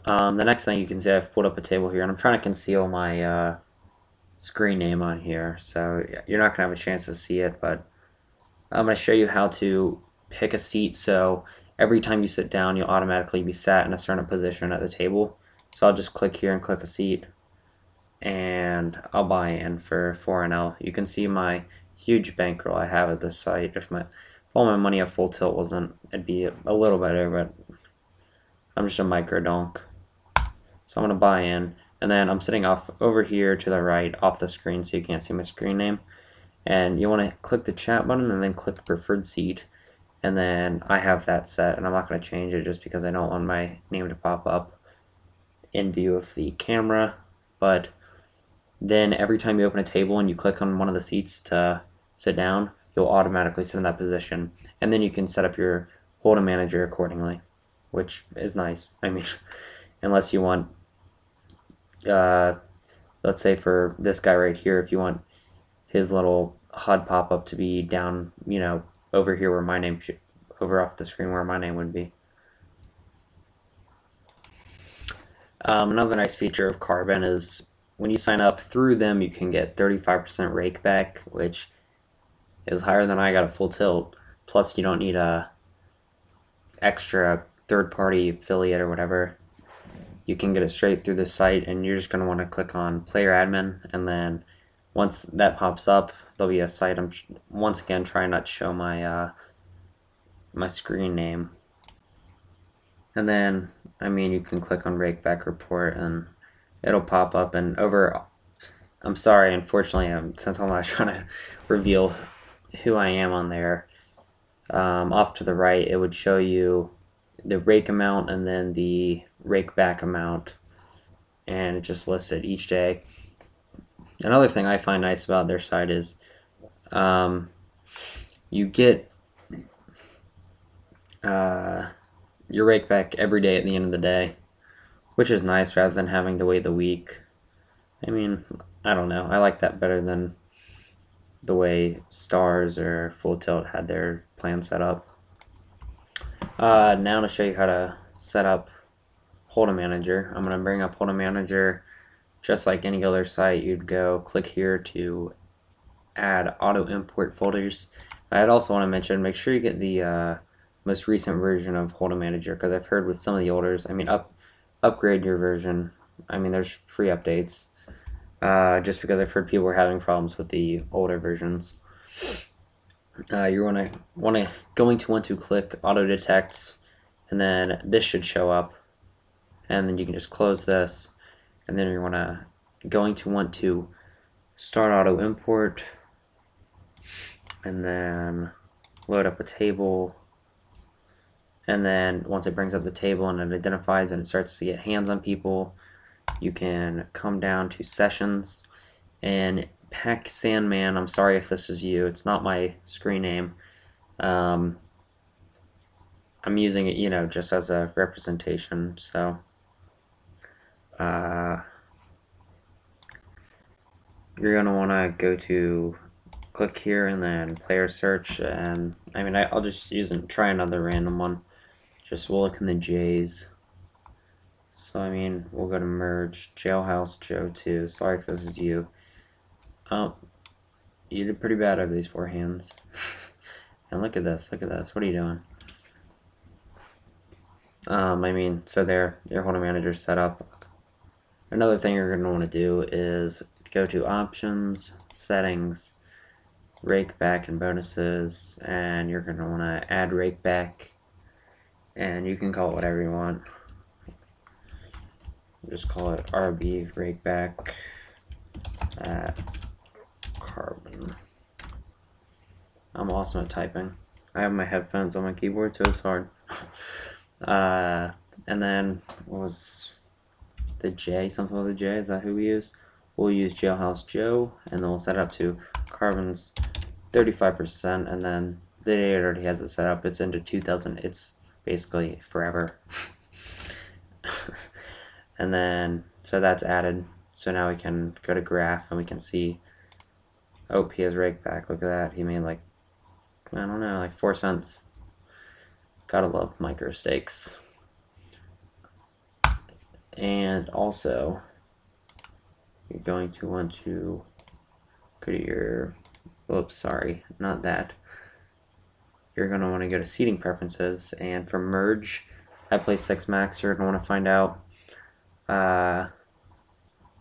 The next thing you can see, I've pulled up a table here, and I'm trying to conceal my screen name on here, so you're not going to have a chance to see it, but I'm going to show you how to pick a seat so every time you sit down, you'll automatically be sat in a certain position at the table. So I'll just click here and click a seat, and I'll buy in for 4NL. You can see my huge bankroll I have at this site. If all my money at full tilt wasn't, it'd be a little better, but I'm just a micro donk. So I'm gonna buy in, and then I'm sitting off over here to the right off the screen so you can't see my screen name. And you want to click the chat button and then click preferred seat, and then I have that set, and I'm not going to change it just because I don't want my name to pop up in view of the camera. But then every time you open a table and you click on one of the seats to sit down, you'll automatically sit in that position, and then you can set up your hold'em manager accordingly, which is nice. I mean, unless you want, let's say for this guy right here, if you want his little HUD pop up to be down, over here where my name should, over off the screen where my name would be. Another nice feature of Carbon is when you sign up through them, you can get 35% rake back, which is higher than I got at full tilt. Plus, you don't need a extra third-party affiliate or whatever. You can get it straight through the site, and you're just going to want to click on Player Admin, and then once that pops up, there'll be a site. I'm once again trying not to show my my screen name, and then you can click on Rakeback Report, and it'll pop up. And over, I'm sorry, unfortunately, since I'm not trying to reveal who I am on there, off to the right, it would show you the rake amount and then the rake back amount, and it just lists it each day. Another thing I find nice about their site is you get your rake back every day at the end of the day, which is nice rather than having to wait the week. I mean, I don't know. I like that better than the way Stars or Full Tilt had their plan set up. Now to show you how to set up Hold'em Manager, I'm going to bring up Hold'em Manager just like any other site. You'd go click here to add auto import folders. I'd also want to mention, make sure you get the most recent version of Hold'em Manager, because I've heard with some of the olders, upgrade your version. There's free updates. Just because I've heard people were having problems with the older versions. You're going to want to click auto detect, and then this should show up, and then you can just close this, and then you're going to want to start auto import, and then load up a table, and then once it brings up the table and it identifies and it starts to get hands on people, you can come down to sessions, and Peck Sandman, I'm sorry if this is you, it's not my screen name. I'm using it, just as a representation. So you're gonna want to go to click here and then player search, and I'll just try another random one. We'll look in the J's. So we'll go to merge Jailhouse Joe 2. Sorry if this is you. Oh, you did pretty bad over these 4 hands. And look at this, what are you doing? So there, your Hold'em Manager set up. Another thing you're going to want to do is go to Options, Settings, Rake Back and Bonuses, and you're going to want to add Rake Back, and you can call it whatever you want. Just call it RB Rake Back at Carbon. I'm awesome at typing. I have my headphones on my keyboard, so it's hard. And then what was the J? Something with a J? Is that who we use? We'll use Jailhouse Joe, and then we'll set it up to Carbon's 35%, and then the date already has it set up. It's into 2000. It's basically forever. And then so that's added. So now we can go to graph and we can see. Oh, he has rake back. Look at that. He made like 4 cents. Gotta love micro stakes. And also, you're going to want to go to your, oops, sorry, not that. You're going to want to go to seating preferences, and for merge, I play 6 max. You're going to want to find out uh,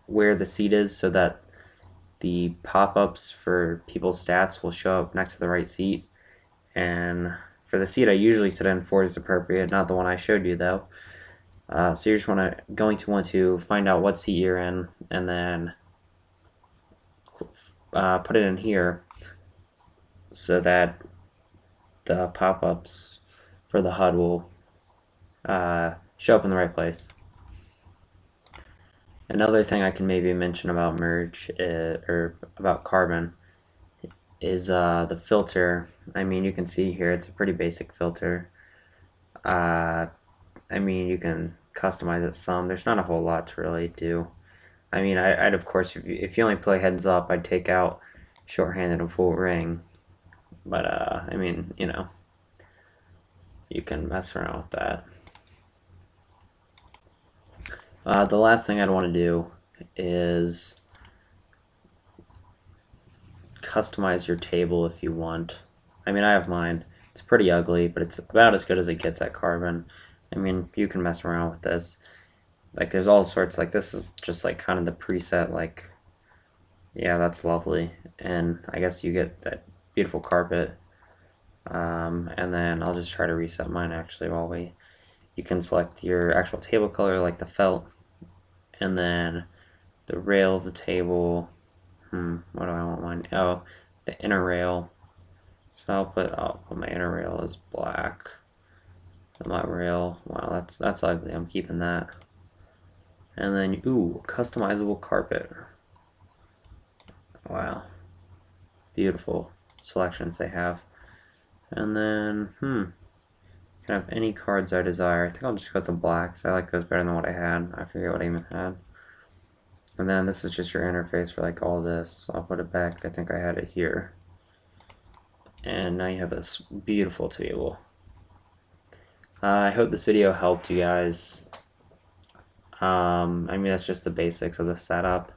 where the seat is so that the pop-ups for people's stats will show up next to the right seat. And for the seat I usually sit in, 4 is appropriate, not the one I showed you though. So you're just going to want to find out what seat you're in, and then put it in here so that the pop-ups for the HUD will show up in the right place. Another thing I can maybe mention about merge or about carbon is the filter. I mean, you can see here it's a pretty basic filter. I mean, you can customize it some. There's not a whole lot to really do. I mean, I'd of course, if you only play heads up, I'd take out shorthanded and full ring. But I mean, you know, you can mess around with that. The last thing I'd want to do is customize your table if you want. I mean, I have mine. It's pretty ugly, but it's about as good as it gets at carbon. I mean, you can mess around with this. Like, there's all sorts. Like, this is just like kind of the preset. Like, yeah, that's lovely. And I guess you get that beautiful carpet. And then I'll just try to reset mine actually while we. You can select your actual table color, like the felt, and then the rail of the table. What do I want mine? Oh, the inner rail. So I'll put my inner rail as black. And my rail, wow, that's ugly. I'm keeping that. And then ooh, customizable carpet. Wow, beautiful selections they have. And then can have any cards I desire. I think I'll just go with the blacks. I like those better than what I had. I forget what I even had. And then this is just your interface for like all this. I'll put it back. I think I had it here. And now you have this beautiful table. I hope this video helped you guys. I mean, that's just the basics of the setup.